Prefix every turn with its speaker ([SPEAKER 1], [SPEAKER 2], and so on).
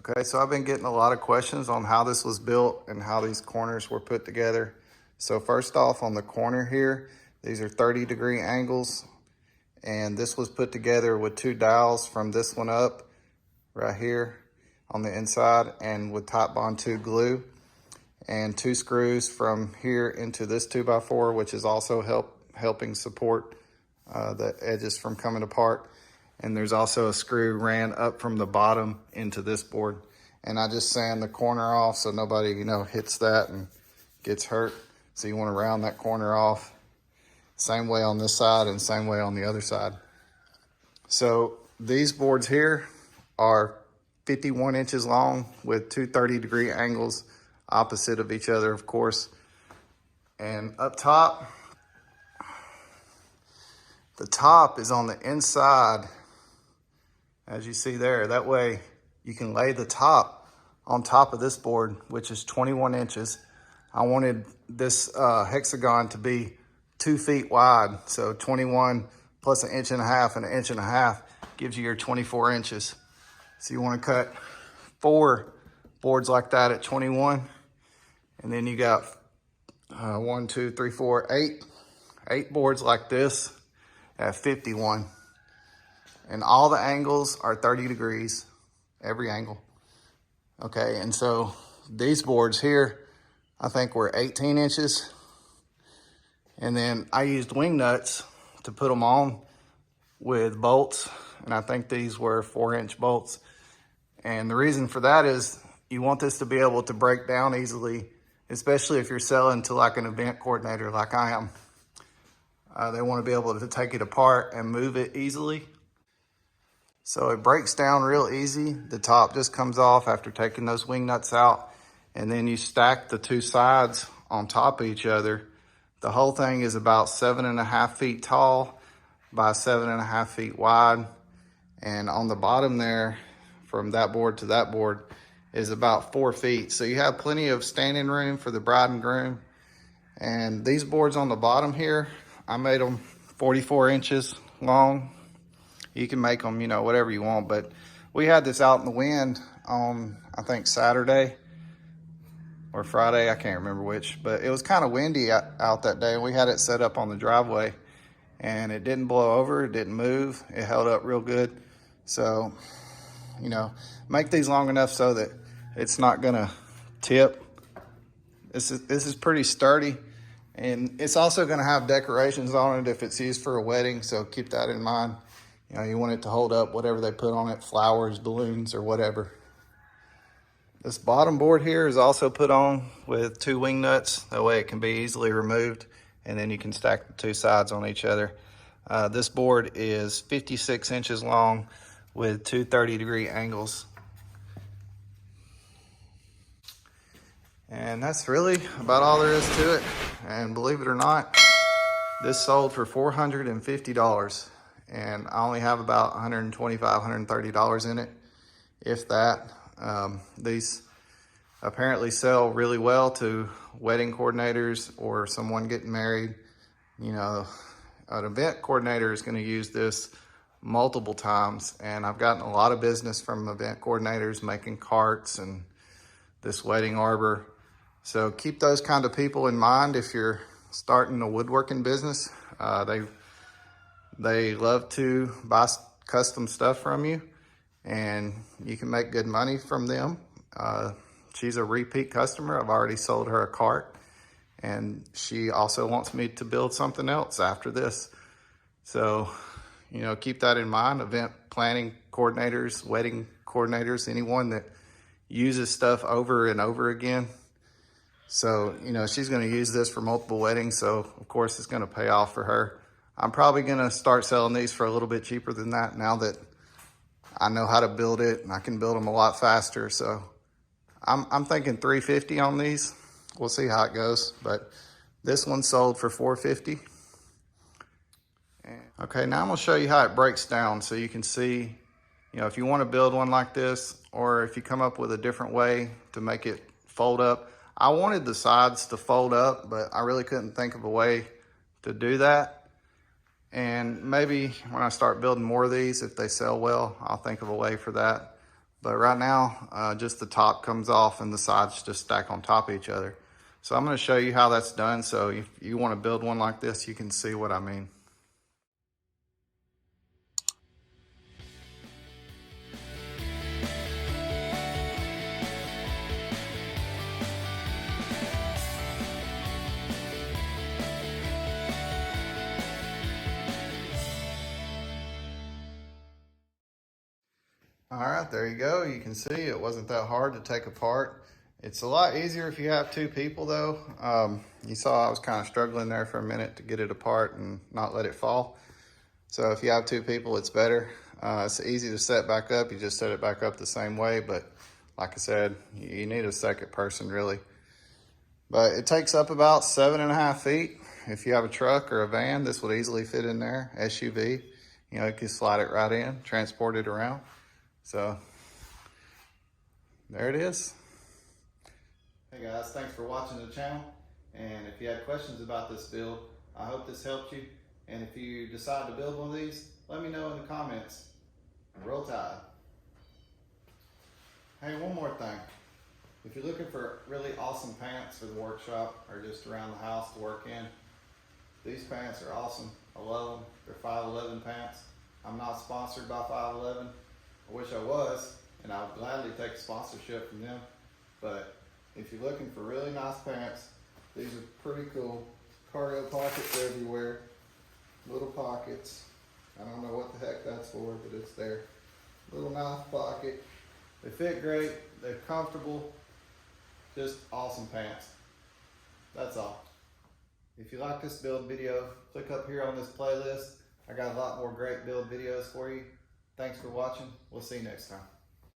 [SPEAKER 1] Okay, so I've been getting a lot of questions on how this was built and how these corners were put together. So first off, on the corner here, these are 30-degree angles, and this was put together with two dowels from this one up right here on the inside, and with Titebond 2 glue, and two screws from here into this 2x4, which is also helping support the edges from coming apart. And there's also a screw ran up from the bottom into this board. And I just sand the corner off so nobody, hits that and gets hurt. So you want to round that corner off. Same way on this side and same way on the other side. So these boards here are 51 inches long with two 30-degree angles opposite of each other, of course. And up top, the top is on the inside, as you see there. That way you can lay the top on top of this board, which is 21 inches. I wanted this hexagon to be 2 feet wide. So 21 plus an inch and a half and an inch and a half gives you your 24 inches. So you want to cut 4 boards like that at 21. And then you got 1, 2, 3, 4, 8 boards like this at 51. And all the angles are 30 degrees, every angle. Okay, and so these boards here, I think were 18 inches. And then I used wing nuts to put them on with bolts. And I think these were 4-inch bolts. And the reason for that is you want this to be able to break down easily, especially if you're selling to like an event coordinator like I am. They want to be able to take it apart and move it easily. So it breaks down real easy. The top just comes off after taking those wing nuts out. And then you stack the two sides on top of each other. The whole thing is about 7.5 feet tall by 7.5 feet wide. And on the bottom there, from that board to that board, is about 4 feet. So you have plenty of standing room for the bride and groom. And these boards on the bottom here, I made them 44 inches long. You can make them, whatever you want, but we had this out in the wind on, I think, Saturday or Friday, I can't remember which, but it was kind of windy out that day. We had it set up on the driveway and it didn't blow over, it didn't move, it held up real good. So, make these long enough so that it's not gonna tip. This is pretty sturdy, and it's also gonna have decorations on it if it's used for a wedding, so keep that in mind. You want it to hold up whatever they put on it, flowers, balloons, or whatever. This bottom board here is also put on with 2 wing nuts. That way it can be easily removed, and then you can stack the two sides on each other. This board is 56 inches long with two 30-degree angles. And that's really about all there is to it. And believe it or not, this sold for $450. And I only have about $125, $130 in it, if that. These apparently sell really well to wedding coordinators or someone getting married. An event coordinator is going to use this multiple times, and I've gotten a lot of business from event coordinators making carts and this wedding arbor. So keep those kind of people in mind if you're starting a woodworking business. They love to buy custom stuff from you, and you can make good money from them. She's a repeat customer. I've already sold her a cart, and she also wants me to build something else after this. So, keep that in mind. Event planning coordinators, wedding coordinators, anyone that uses stuff over and over again. So, she's going to use this for multiple weddings, so of course it's going to pay off for her. I'm probably going to start selling these for a little bit cheaper than that now that I know how to build it, and I can build them a lot faster. So I'm thinking $350 on these. We'll see how it goes, but this one sold for $450. Okay, now I'm going to show you how it breaks down so you can see, if you want to build one like this, or if you come up with a different way to make it fold up. I wanted the sides to fold up, but I really couldn't think of a way to do that. And maybe when I start building more of these, if they sell well, I'll think of a way for that. But right now, just the top comes off and the sides just stack on top of each other. So I'm gonna show you how that's done. So if you wanna build one like this, you can see what I mean. All right, there you go. You can see it wasn't that hard to take apart. It's a lot easier if you have two people though. You saw I was kind of struggling there for a minute to get it apart and not let it fall. So if you have two people, it's better. It's easy to set back up. You just set it back up the same way, but like I said, you need a second person really. But it takes up about 7.5 feet. If you have a truck or a van, this would easily fit in there, SUV. You know, you can slide it right in, transport it around. So there it is. Hey guys, thanks for watching the channel. And if you had questions about this build, I hope this helped you. And if you decide to build one of these, let me know in the comments. Roll Tide. Hey, one more thing. If you're looking for really awesome pants for the workshop or just around the house to work in, these pants are awesome. I love them. They're 5'11" pants. I'm not sponsored by 5'11". I wish I was, and I would gladly take a sponsorship from them. But if you're looking for really nice pants, these are pretty cool. Cargo pockets everywhere, little pockets. I don't know what the heck that's for, but it's there. Little nice pocket. They fit great, they're comfortable, just awesome pants. That's all. If you like this build video, click up here on this playlist. I got a lot more great build videos for you. Thanks for watching. We'll see you next time.